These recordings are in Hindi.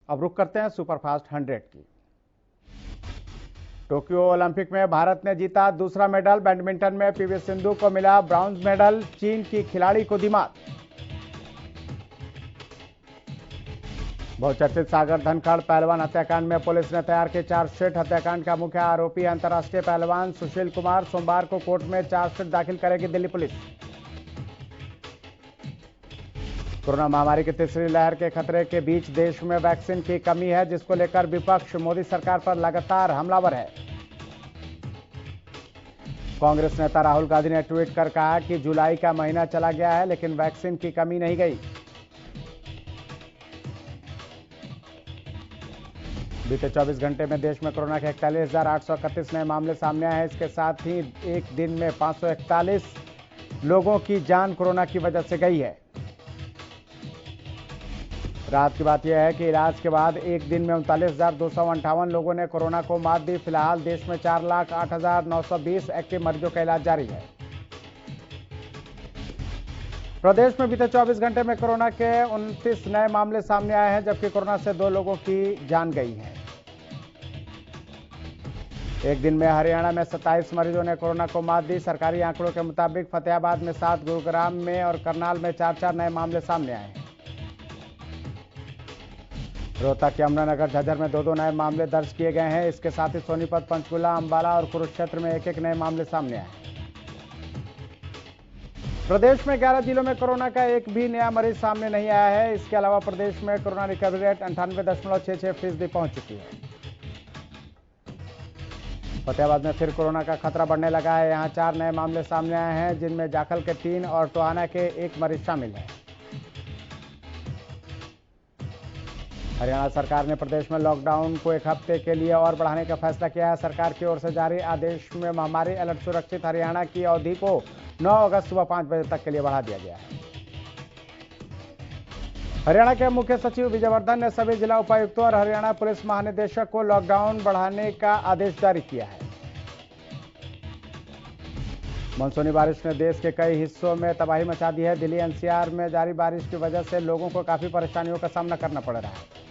अब रुक करते हैं सुपरफास्ट 100 की। टोक्यो ओलंपिक में भारत ने जीता दूसरा मेडल। बैडमिंटन में पीवी सिंधु को मिला ब्रॉन्ज मेडल। चीन की खिलाड़ी को दी मात। बहुचर्चित सागर धनखड़ पहलवान हत्याकांड में पुलिस ने तैयार की चार्जशीट। हत्याकांड का मुख्य आरोपी अंतर्राष्ट्रीय पहलवान सुशील कुमार। सोमवार को कोर्ट में चार्जशीट दाखिल करेगी दिल्ली पुलिस। कोरोना महामारी की तीसरी लहर के खतरे के बीच देश में वैक्सीन की कमी है, जिसको लेकर विपक्ष मोदी सरकार पर लगातार हमलावर है। कांग्रेस नेता राहुल गांधी ने ट्वीट कर कहा कि जुलाई का महीना चला गया है लेकिन वैक्सीन की कमी नहीं गई। बीते 24 घंटे में देश में कोरोना के 41,831 नए मामले सामने आए हैं। इसके साथ ही एक दिन में 541 लोगों की जान कोरोना की वजह से गई है। राहत की बात यह है कि इलाज के बाद एक दिन में 39,258 लोगों ने कोरोना को मात दी। फिलहाल देश में 4,08,920 एक्टिव मरीजों का इलाज जारी है। प्रदेश में बीते 24 घंटे में कोरोना के 29 नए मामले सामने आए हैं, जबकि कोरोना से 2 लोगों की जान गई है। एक दिन में हरियाणा में 27 मरीजों ने कोरोना को मात दी। सरकारी आंकड़ों के मुताबिक फतेहाबाद में 7, गुरुग्राम में और करनाल में 4-4 नए मामले सामने आए हैं। रोहतक, यमुनानगर, झज्जर में 2-2 नए मामले दर्ज किए गए हैं। इसके साथ ही सोनीपत, पंचकुला, अंबाला और कुरुक्षेत्र में 1-1 नए मामले सामने आए। प्रदेश में 11 जिलों में कोरोना का एक भी नया मरीज सामने नहीं आया है। इसके अलावा प्रदेश में कोरोना रिकवरी रेट 98.66% पहुंच चुकी है। फतेहाबाद में फिर कोरोना का खतरा बढ़ने लगा है। यहां 4 नए मामले सामने आए हैं, जिनमें जाखल के 3 और टोहाना के 1 मरीज शामिल है। हरियाणा सरकार ने प्रदेश में लॉकडाउन को 1 हफ्ते के लिए और बढ़ाने का फैसला किया है। सरकार की ओर से जारी आदेश में महामारी अलर्ट सुरक्षित हरियाणा की अवधि को 9 अगस्त सुबह 5 बजे तक के लिए बढ़ा दिया गया है। हरियाणा के मुख्य सचिव विजयवर्धन ने सभी जिला उपायुक्तों और हरियाणा पुलिस महानिदेशक को लॉकडाउन बढ़ाने का आदेश जारी किया है। मानसूनी बारिश ने देश के कई हिस्सों में तबाही मचा दी है। दिल्ली एनसीआर में जारी बारिश की वजह से लोगों को काफी परेशानियों का सामना करना पड़ रहा है।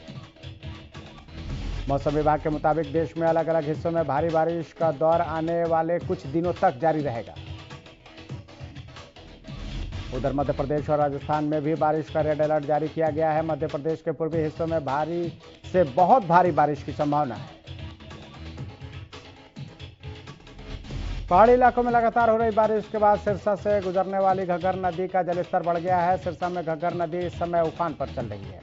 मौसम विभाग के मुताबिक देश में अलग अलग हिस्सों में भारी बारिश का दौर आने वाले कुछ दिनों तक जारी रहेगा। उधर मध्य प्रदेश और राजस्थान में भी बारिश का रेड अलर्ट जारी किया गया है। मध्य प्रदेश के पूर्वी हिस्सों में भारी से बहुत भारी बारिश की संभावना है। पहाड़ी इलाकों में लगातार हो रही बारिश के बाद सिरसा से गुजरने वाली घग्गर नदी का जलस्तर बढ़ गया है। सिरसा में घग्गर नदी इस समय उफान पर चल रही है।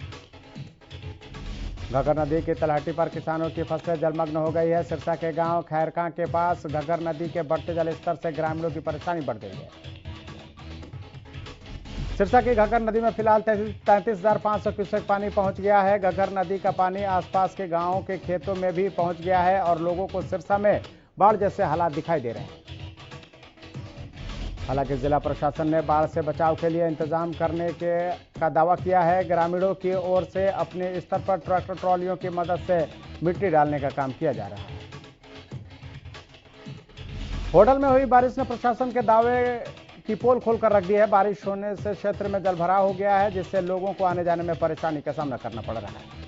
घग्गर नदी की तलहटी पर किसानों की फसलें जलमग्न हो गई है। सिरसा के गांव खैरका के पास घग्गर नदी के बढ़ते जलस्तर से ग्रामीणों की परेशानी बढ़ गई है। सिरसा की घग्गर नदी में फिलहाल 33,500 क्यूसेक पानी पहुंच गया है। घग्गर नदी का पानी आसपास के गांवों के खेतों में भी पहुंच गया है और लोगों को सिरसा में बाढ़ जैसे हालात दिखाई दे रहे हैं। हालांकि जिला प्रशासन ने बाढ़ से बचाव के लिए इंतजाम करने का दावा किया है। ग्रामीणों की ओर से अपने स्तर पर ट्रैक्टर ट्रॉलियों की मदद से मिट्टी डालने का काम किया जा रहा है। होडल में हुई बारिश ने प्रशासन के दावे की पोल खोलकर रख दी है। बारिश होने से क्षेत्र में जलभराव हो गया है, जिससे लोगों को आने जाने में परेशानी का सामना करना पड़ रहा है।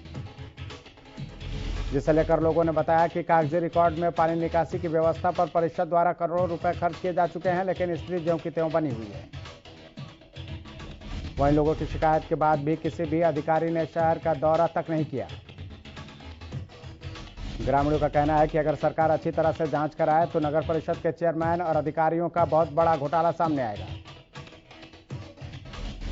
जिसे लेकर लोगों ने बताया कि कागजी रिकॉर्ड में पानी निकासी की व्यवस्था पर परिषद द्वारा करोड़ों रुपए खर्च किए जा चुके हैं, लेकिन स्थिति ज्यों की त्यों बनी हुई है। वहीं लोगों की शिकायत के बाद भी किसी भी अधिकारी ने शहर का दौरा तक नहीं किया। ग्रामीणों का कहना है कि अगर सरकार अच्छी तरह से जांच कराए तो नगर परिषद के चेयरमैन और अधिकारियों का बहुत बड़ा घोटाला सामने आएगा।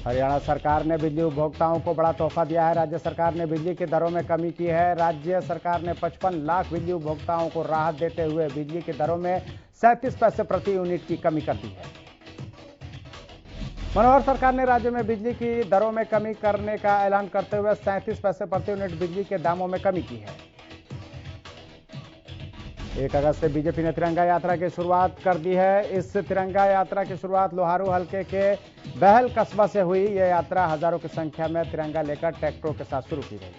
हरियाणा सरकार ने बिजली उपभोक्ताओं को बड़ा तोहफा दिया है। राज्य सरकार ने बिजली की दरों में कमी की है। राज्य सरकार ने 55 लाख बिजली उपभोक्ताओं को राहत देते हुए बिजली की दरों में 37 पैसे प्रति यूनिट की कमी कर दी है। मनोहर सरकार ने राज्य में बिजली की दरों में कमी करने का ऐलान करते हुए 37 पैसे प्रति यूनिट बिजली के दामों में कमी की है। 1 अगस्त से बीजेपी ने तिरंगा यात्रा की शुरुआत कर दी है। इस तिरंगा यात्रा की शुरुआत लोहारू हलके के बहल कस्बा से हुई। यह यात्रा हजारों की संख्या में तिरंगा लेकर ट्रैक्टरों के साथ शुरू की गई।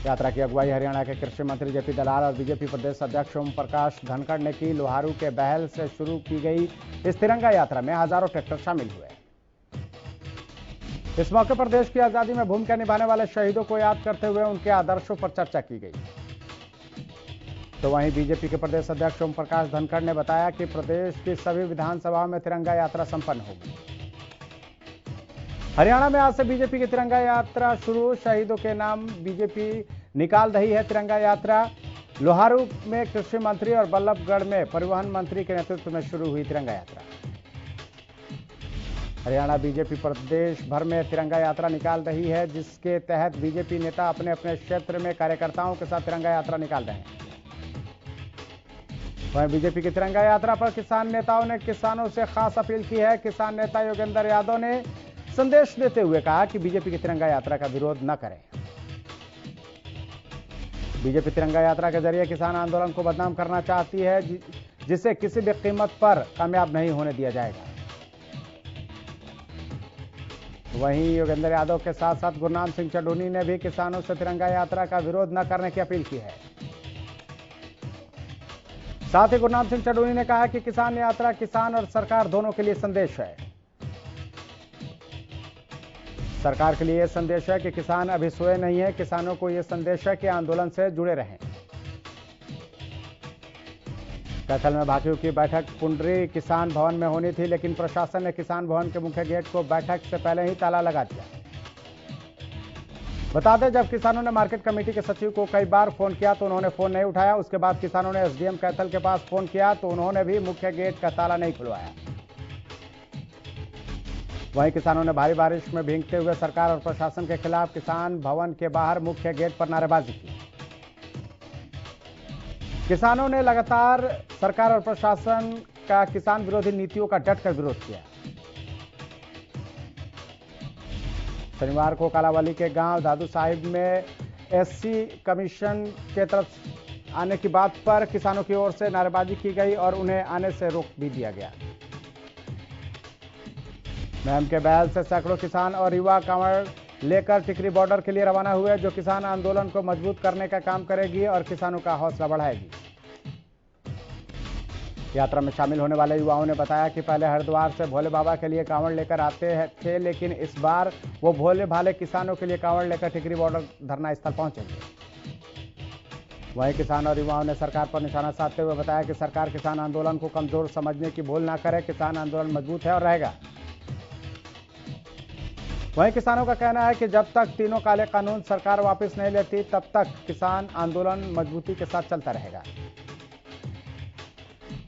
यात्रा की अगुवाई हरियाणा के कृषि मंत्री जेपी दलाल और बीजेपी प्रदेश अध्यक्ष ओम प्रकाश धनखड़ ने की। लोहारू के बहल से शुरू की गई इस तिरंगा यात्रा में हजारों ट्रैक्टर शामिल हुए। इस मौके पर देश की आजादी में भूमिका निभाने वाले शहीदों को याद करते हुए उनके आदर्शों पर चर्चा की गई। तो वहीं बीजेपी के प्रदेश अध्यक्ष ओम प्रकाश धनखड़ ने बताया कि प्रदेश की सभी विधानसभाओं में तिरंगा यात्रा संपन्न होगी। हरियाणा में आज से बीजेपी की तिरंगा यात्रा शुरू। शहीदों के नाम बीजेपी निकाल रही है तिरंगा यात्रा। लोहारू में कृषि मंत्री और बल्लभगढ़ में परिवहन मंत्री के नेतृत्व में शुरू हुई तिरंगा यात्रा। हरियाणा बीजेपी प्रदेश भर में तिरंगा यात्रा निकाल रही है, जिसके तहत बीजेपी नेता अपने अपने क्षेत्र में कार्यकर्ताओं के साथ तिरंगा यात्रा निकाल रहे हैं। वहीं बीजेपी की तिरंगा यात्रा पर किसान नेताओं ने किसानों से खास अपील की है। किसान नेता योगेंद्र यादव ने संदेश देते हुए कहा कि बीजेपी की तिरंगा यात्रा का विरोध न करें। बीजेपी तिरंगा यात्रा के जरिए किसान आंदोलन को बदनाम करना चाहती है, जिसे किसी भी कीमत पर कामयाब नहीं होने दिया जाएगा। वहीं योगेंद्र यादव के साथ साथ गुरनाम सिंह चडोनी ने भी किसानों से तिरंगा यात्रा का विरोध न करने की अपील की है। साथ ही गुरनाम सिंह चडोनी ने कहा कि किसान यात्रा किसान और सरकार दोनों के लिए संदेश है। सरकार के लिए यह संदेश है कि किसान अभी सोए नहीं है। किसानों को यह संदेश है कि आंदोलन से जुड़े रहें। कैथल में भाकियों की बैठक पुंडरी किसान भवन में होनी थी, लेकिन प्रशासन ने किसान भवन के मुख्य गेट को बैठक से पहले ही ताला लगा दिया। बता दें, जब किसानों ने मार्केट कमेटी के सचिव को कई बार फोन किया तो उन्होंने फोन नहीं उठाया। उसके बाद किसानों ने एसडीएम कैथल के पास फोन किया तो उन्होंने भी मुख्य गेट का ताला नहीं खुलवाया। वहीं किसानों ने भारी बारिश में भीगते हुए सरकार और प्रशासन के खिलाफ किसान भवन के बाहर मुख्य गेट पर नारेबाजी की। किसानों ने लगातार सरकार और प्रशासन का किसान विरोधी नीतियों का डटकर विरोध किया। शनिवार को कालावली के गांव दादू साहिब में एससी कमीशन के तरफ आने की बात पर किसानों की ओर से नारेबाजी की गई और उन्हें आने से रोक भी दिया गया। महम के बैल से सैकड़ों किसान और युवा कांवड़ लेकर टिकरी बॉर्डर के लिए रवाना हुए, जो किसान आंदोलन को मजबूत करने का काम करेगी और किसानों का हौसला बढ़ाएगी। यात्रा में शामिल होने वाले युवाओं ने बताया कि पहले हरिद्वार से भोले बाबा के लिए कांवड़ लेकर आते थे, लेकिन इस बार वो भोले भाले किसानों के लिए कांवड़ लेकर टिकरी बॉर्डर धरना स्थल पहुंचेंगे। वहीं किसान और युवाओं ने सरकार पर निशाना साधते हुए बताया कि सरकार किसान आंदोलन को कमजोर समझने की भूल ना करे। किसान आंदोलन मजबूत है और रहेगा। वहीं किसानों का कहना है कि जब तक तीनों काले कानून सरकार वापस नहीं लेती, तब तक किसान आंदोलन मजबूती के साथ चलता रहेगा।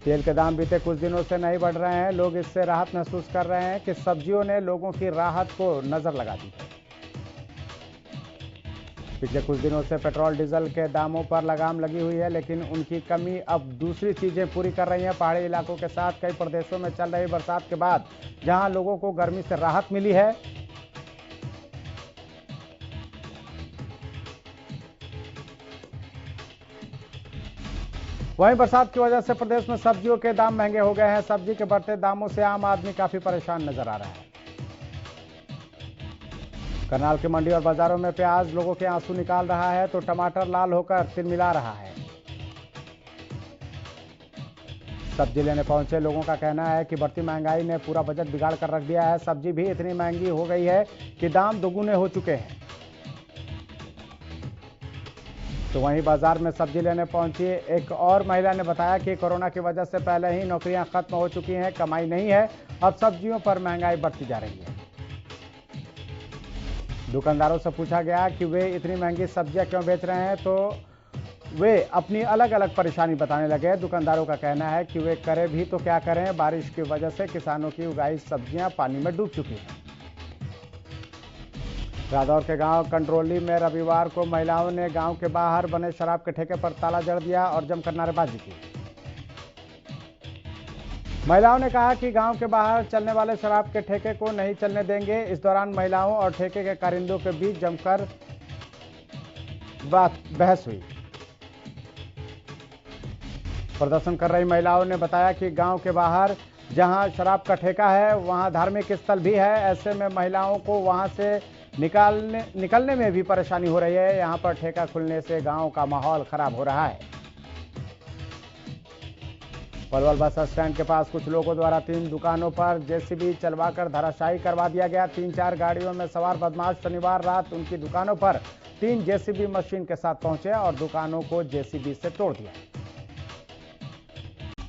तेल के दाम बीते कुछ दिनों से नहीं बढ़ रहे हैं। लोग इससे राहत महसूस कर रहे हैं कि सब्जियों ने लोगों की राहत को नजर लगा दी है। पिछले कुछ दिनों से पेट्रोल डीजल के दामों पर लगाम लगी हुई है, लेकिन उनकी कमी अब दूसरी चीजें पूरी कर रही हैं। पहाड़ी इलाकों के साथ कई प्रदेशों में चल रही बरसात के बाद जहां लोगों को गर्मी से राहत मिली है, वहीं बरसात की वजह से प्रदेश में सब्जियों के दाम महंगे हो गए हैं। सब्जी के बढ़ते दामों से आम आदमी काफी परेशान नजर आ रहा है। करनाल की मंडी और बाजारों में प्याज लोगों के आंसू निकाल रहा है, तो टमाटर लाल होकर तिलमिला रहा है। सब्जी लेने पहुंचे लोगों का कहना है कि बढ़ती महंगाई ने पूरा बजट बिगाड़ कर रख दिया है। सब्जी भी इतनी महंगी हो गई है कि दाम दोगुने हो चुके हैं। तो वहीं बाजार में सब्जी लेने पहुंची एक और महिला ने बताया कि कोरोना की वजह से पहले ही नौकरियां खत्म हो चुकी हैं, कमाई नहीं है, अब सब्जियों पर महंगाई बढ़ती जा रही है। दुकानदारों से पूछा गया कि वे इतनी महंगी सब्जियां क्यों बेच रहे हैं, तो वे अपनी अलग अलग परेशानी बताने लगे। दुकानदारों का कहना है कि वे करें भी तो क्या करें, बारिश की वजह से किसानों की उगाई सब्जियां पानी में डूब चुकी हैं। रादौर के गांव कंड्रोली में रविवार को महिलाओं ने गांव के बाहर बने शराब के ठेके पर ताला जड़ दिया और जमकर नारेबाजी की। महिलाओं ने कहा कि गांव के बाहर चलने वाले शराब के ठेके को नहीं चलने देंगे। इस दौरान महिलाओं और ठेके के कारिंदों के बीच जमकर बहस हुई। प्रदर्शन कर रही महिलाओं ने बताया कि गांव के बाहर जहां शराब का ठेका है वहां धार्मिक स्थल भी है। ऐसे में महिलाओं को वहां से निकलने में भी परेशानी हो रही है। यहां पर ठेका खुलने से गांव का माहौल खराब हो रहा है। पलवल बस स्टैंड के पास कुछ लोगों द्वारा 3 दुकानों पर जेसीबी चलवाकर धराशायी करवा दिया गया। 3-4 गाड़ियों में सवार बदमाश शनिवार रात उनकी दुकानों पर 3 जेसीबी मशीन के साथ पहुंचे और दुकानों को जेसीबी से तोड़ दिया।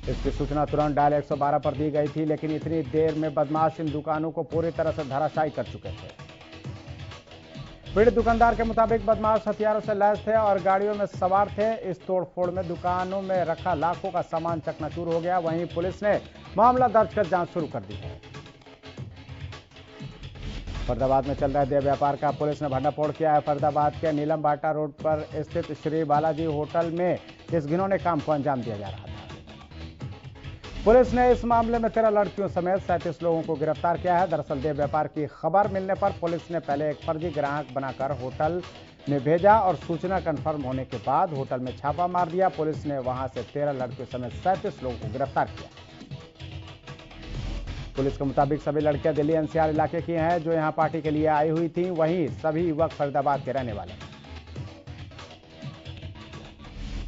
इसकी सूचना तुरंत डायल 112 पर दी गई थी, लेकिन इतनी देर में बदमाश इन दुकानों को पूरी तरह से धराशायी कर चुके थे। पीड़ित दुकानदार के मुताबिक बदमाश हथियारों से लैस थे और गाड़ियों में सवार थे। इस तोड़फोड़ में दुकानों में रखा लाखों का सामान चकनाचूर हो गया। वहीं पुलिस ने मामला दर्ज कर जांच शुरू कर दी है। फरीदाबाद में चल रहे देह व्यापार का पुलिस ने भंडाफोड़ किया है। फरीदाबाद के नीलम बाटा रोड पर स्थित श्री बालाजी होटल में इस घिनौने काम को अंजाम दिया जा रहा था। पुलिस ने इस मामले में 13 लड़कियों समेत 37 लोगों को गिरफ्तार किया है। दरअसल देह व्यापार की खबर मिलने पर पुलिस ने पहले एक फर्जी ग्राहक बनाकर होटल में भेजा और सूचना कंफर्म होने के बाद होटल में छापा मार दिया। पुलिस ने वहां से 13 लड़कियों समेत 37 लोगों को गिरफ्तार किया। पुलिस के मुताबिक सभी लड़कियां दिल्ली एनसीआर इलाके की हैं जो यहां पार्टी के लिए आई हुई थी। वहीं सभी युवक फरीदाबाद के रहने वाले हैं।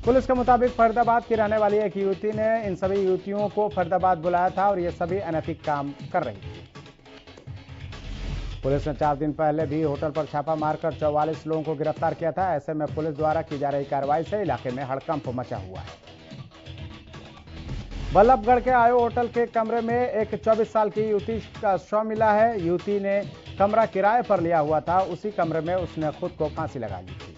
पुलिस के मुताबिक फरीदाबाद की रहने वाली एक युवती ने इन सभी युवतियों को फरीदाबाद बुलाया था और ये सभी अनैतिक काम कर रही थी। पुलिस ने 4 दिन पहले भी होटल पर छापा मारकर 44 लोगों को गिरफ्तार किया था। ऐसे में पुलिस द्वारा की जा रही कार्रवाई से इलाके में हड़कंप मचा हुआ है। बल्लभगढ़ के आयो होटल के कमरे में एक 24 साल की युवती का शव मिला है। युवती ने कमरा किराए पर लिया हुआ था। उसी कमरे में उसने खुद को फांसी लगा ली थी।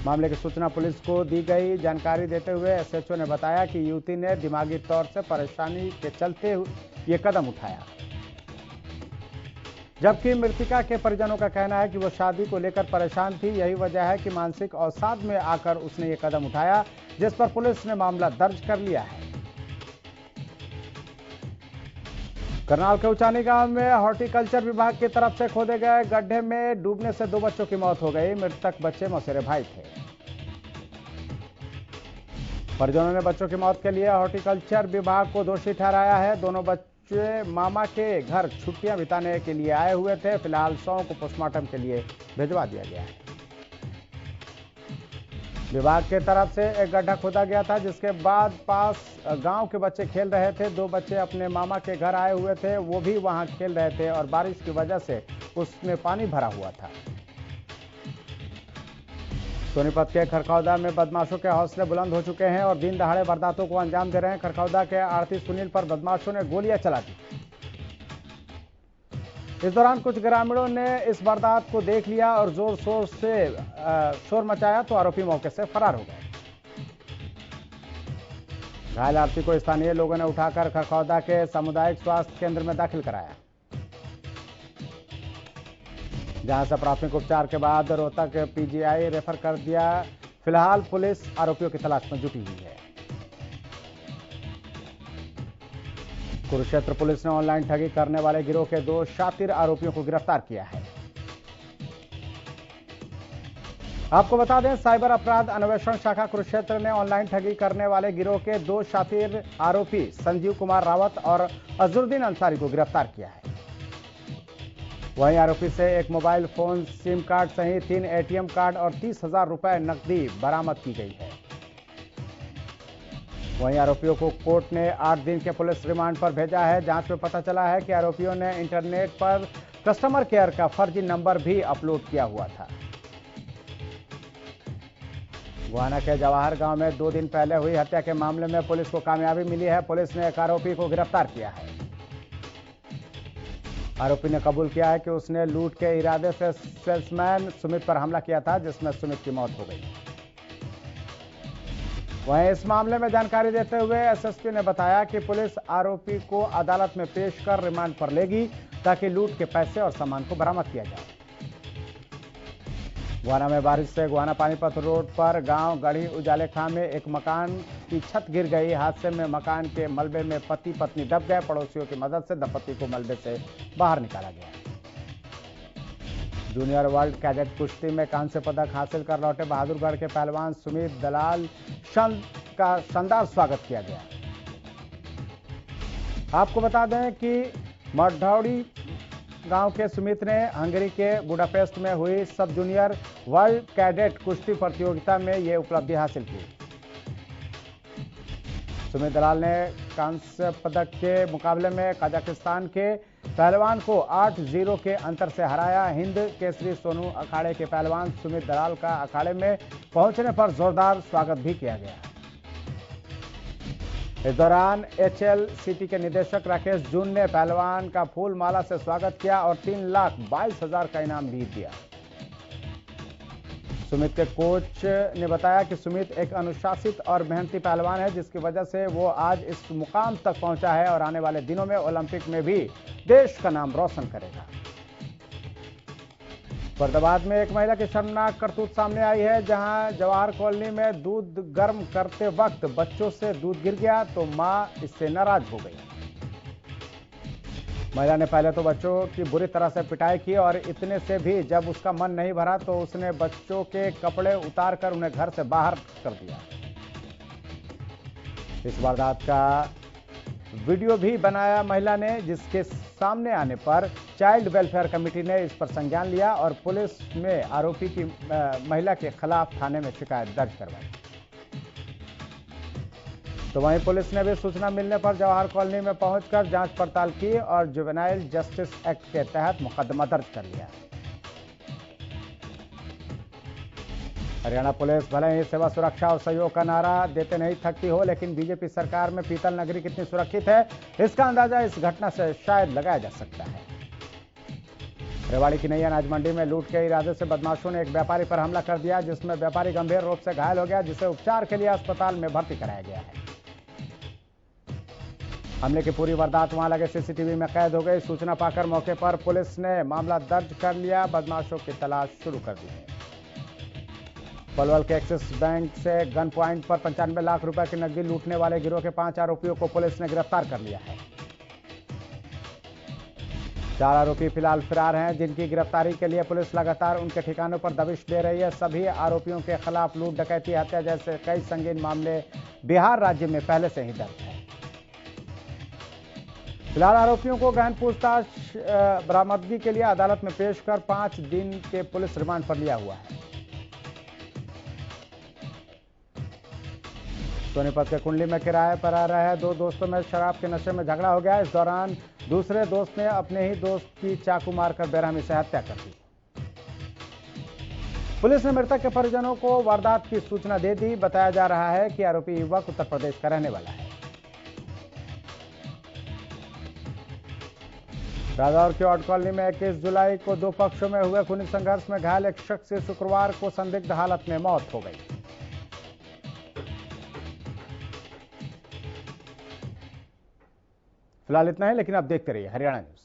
मामले की सूचना पुलिस को दी गई। जानकारी देते हुए एसएचओ ने बताया कि युवती ने दिमागी तौर से परेशानी के चलते ये कदम उठाया, जबकि मृतका के परिजनों का कहना है कि वो शादी को लेकर परेशान थी। यही वजह है कि मानसिक अवसाद में आकर उसने ये कदम उठाया, जिस पर पुलिस ने मामला दर्ज कर लिया है। करनाल के उचानी गांव में हॉर्टिकल्चर विभाग की तरफ से खोदे गए गड्ढे में डूबने से 2 बच्चों की मौत हो गई। मृतक बच्चे मौसेरे भाई थे। परिजनों ने बच्चों की मौत के लिए हॉर्टिकल्चर विभाग को दोषी ठहराया है। दोनों बच्चे मामा के घर छुट्टियां बिताने के लिए आए हुए थे। फिलहाल शवों को पोस्टमार्टम के लिए भिजवा दिया गया है। विभाग की तरफ से एक गड्ढा खोदा गया था, जिसके बाद पास गांव के बच्चे खेल रहे थे। 2 बच्चे अपने मामा के घर आए हुए थे, वो भी वहां खेल रहे थे और बारिश की वजह से उसमें पानी भरा हुआ था। सोनीपत के खरखौदा में बदमाशों के हौसले बुलंद हो चुके हैं और दिन दहाड़े वारदातों को अंजाम दे रहे हैं। खरखौदा के आरती सुनील पर बदमाशों ने गोलियां चला दी। इस दौरान कुछ ग्रामीणों ने इस वारदात को देख लिया और जोर शोर से शोर मचाया तो आरोपी मौके से फरार हो गए। घायल आरती को स्थानीय लोगों ने उठाकर खरखौदा के सामुदायिक स्वास्थ्य केंद्र में दाखिल कराया, जहां से प्राथमिक उपचार के बाद रोहतक पीजीआई रेफर कर दिया। फिलहाल पुलिस आरोपियों की तलाश में जुटी हुई है। कुरुक्षेत्र पुलिस ने ऑनलाइन ठगी करने वाले गिरोह के 2 शातिर आरोपियों को गिरफ्तार किया है। आपको बता दें, साइबर अपराध अन्वेषण शाखा कुरुक्षेत्र ने ऑनलाइन ठगी करने वाले गिरोह के 2 शातिर आरोपी संजीव कुमार रावत और अजरुद्दीन अंसारी को गिरफ्तार किया है। वहीं आरोपी से एक मोबाइल फोन, सिम कार्ड सहित 3 एटीएम कार्ड और 30,000 रुपए नकदी बरामद की गई है। वहीं आरोपियों को कोर्ट ने 8 दिन के पुलिस रिमांड पर भेजा है। जांच में पता चला है कि आरोपियों ने इंटरनेट पर कस्टमर केयर का फर्जी नंबर भी अपलोड किया हुआ था। गोहाना के जवाहर गांव में 2 दिन पहले हुई हत्या के मामले में पुलिस को कामयाबी मिली है। पुलिस ने एक आरोपी को गिरफ्तार किया है। आरोपी ने कबूल किया है कि उसने लूट के इरादे से सेल्समैन सुमित पर हमला किया था, जिसमें सुमित की मौत हो गई। वहीं इस मामले में जानकारी देते हुए एसएसपी ने बताया कि पुलिस आरोपी को अदालत में पेश कर रिमांड पर लेगी, ताकि लूट के पैसे और सामान को बरामद किया जाए। गोहाना में बारिश से गोहाना पानीपत रोड पर गांव गढ़ी उजाले खां में एक मकान की छत गिर गई। हादसे में मकान के मलबे में पति पत्नी दब गए। पड़ोसियों की मदद से दंपति को मलबे से बाहर निकाला गया। जूनियर वर्ल्ड कैडेट कुश्ती में कांस्य पदक हासिल कर लौटे बहादुरगढ़ के पहलवान सुमित दलाल का शानदार स्वागत किया गया। आपको बता दें कि मढ़ौड़ी गांव के सुमित ने हंगरी के बुडापेस्ट में हुई सब जूनियर वर्ल्ड कैडेट कुश्ती प्रतियोगिता में यह उपलब्धि हासिल की। सुमित दलाल ने कांस्य पदक के मुकाबले में कजाकिस्तान के पहलवान को 8-0 के अंतर से हराया। हिंद केसरी सोनू अखाड़े के पहलवान सुमित दलाल का अखाड़े में पहुंचने पर जोरदार स्वागत भी किया गया। इस दौरान HLCT के निदेशक राकेश जून ने पहलवान का फूल माला से स्वागत किया और 3,22,000 का इनाम भी दिया। सुमित के कोच ने बताया कि सुमित एक अनुशासित और मेहनती पहलवान है, जिसकी वजह से वो आज इस मुकाम तक पहुंचा है और आने वाले दिनों में ओलंपिक में भी देश का नाम रोशन करेगा। फरीदाबाद में एक महिला की शर्मनाक करतूत सामने आई है, जहां जवाहर कॉलोनी में दूध गर्म करते वक्त बच्चों से दूध गिर गया तो मां इससे नाराज हो गई। महिला ने पहले तो बच्चों की बुरी तरह से पिटाई की और इतने से भी जब उसका मन नहीं भरा तो उसने बच्चों के कपड़े उतारकर उन्हें घर से बाहर कर दिया। इस वारदात का वीडियो भी बनाया महिला ने, जिसके सामने आने पर चाइल्ड वेलफेयर कमेटी ने इस पर संज्ञान लिया और पुलिस में आरोपी की महिला के खिलाफ थाने में शिकायत दर्ज करवाई। तो वहीं पुलिस ने भी सूचना मिलने पर जवाहर कॉलोनी में पहुंचकर जांच पड़ताल की और जुवेनाइल जस्टिस एक्ट के तहत मुकदमा दर्ज कर लिया। हरियाणा पुलिस भले ही सेवा सुरक्षा और सहयोग का नारा देते नहीं थकती हो, लेकिन बीजेपी सरकार में पीतल नगरी कितनी सुरक्षित है, इसका अंदाजा इस घटना से शायद लगाया जा सकता है। रेवाड़ी की नई अनाज मंडी में लूट के इरादे से बदमाशों ने एक व्यापारी पर हमला कर दिया, जिसमें व्यापारी गंभीर रूप से घायल हो गया, जिसे उपचार के लिए अस्पताल में भर्ती कराया गया है। हमले की पूरी वारदात वहां लगे CCTV में कैद हो गई। सूचना पाकर मौके पर पुलिस ने मामला दर्ज कर लिया, बदमाशों की तलाश शुरू कर दी है। पलवल के एक्सिस बैंक से गन पॉइंट पर 95 लाख रुपए की नकदी लूटने वाले गिरोह के 5 आरोपियों को पुलिस ने गिरफ्तार कर लिया है। 4 आरोपी फिलहाल फरार हैं, जिनकी गिरफ्तारी के लिए पुलिस लगातार उनके ठिकानों पर दबिश दे रही है। सभी आरोपियों के खिलाफ लूट, डकैती, हत्या जैसे कई संगीन मामले बिहार राज्य में पहले से ही दर्ज है। फिलहाल आरोपियों को गहन पूछताछ बरामदगी के लिए अदालत में पेश कर 5 दिन के पुलिस रिमांड पर लिया हुआ है। सोनीपत के कुंडली में किराए पर आ रहे 2 दोस्तों में शराब के नशे में झगड़ा हो गया। इस दौरान दूसरे दोस्त ने अपने ही दोस्त की चाकू मारकर बेरहमी से हत्या कर दी। पुलिस ने मृतक के परिजनों को वारदात की सूचना दे दी। बताया जा रहा है कि आरोपी युवक उत्तर प्रदेश का रहने वाला है। राजौर की ऑट कॉलोनी में 21 जुलाई को 2 पक्षों में हुए खूनी संघर्ष में घायल एक शख्स की शुक्रवार को संदिग्ध हालत में मौत हो गई। फिलहाल इतना ही, लेकिन अब देखते रहिए हरियाणा न्यूज।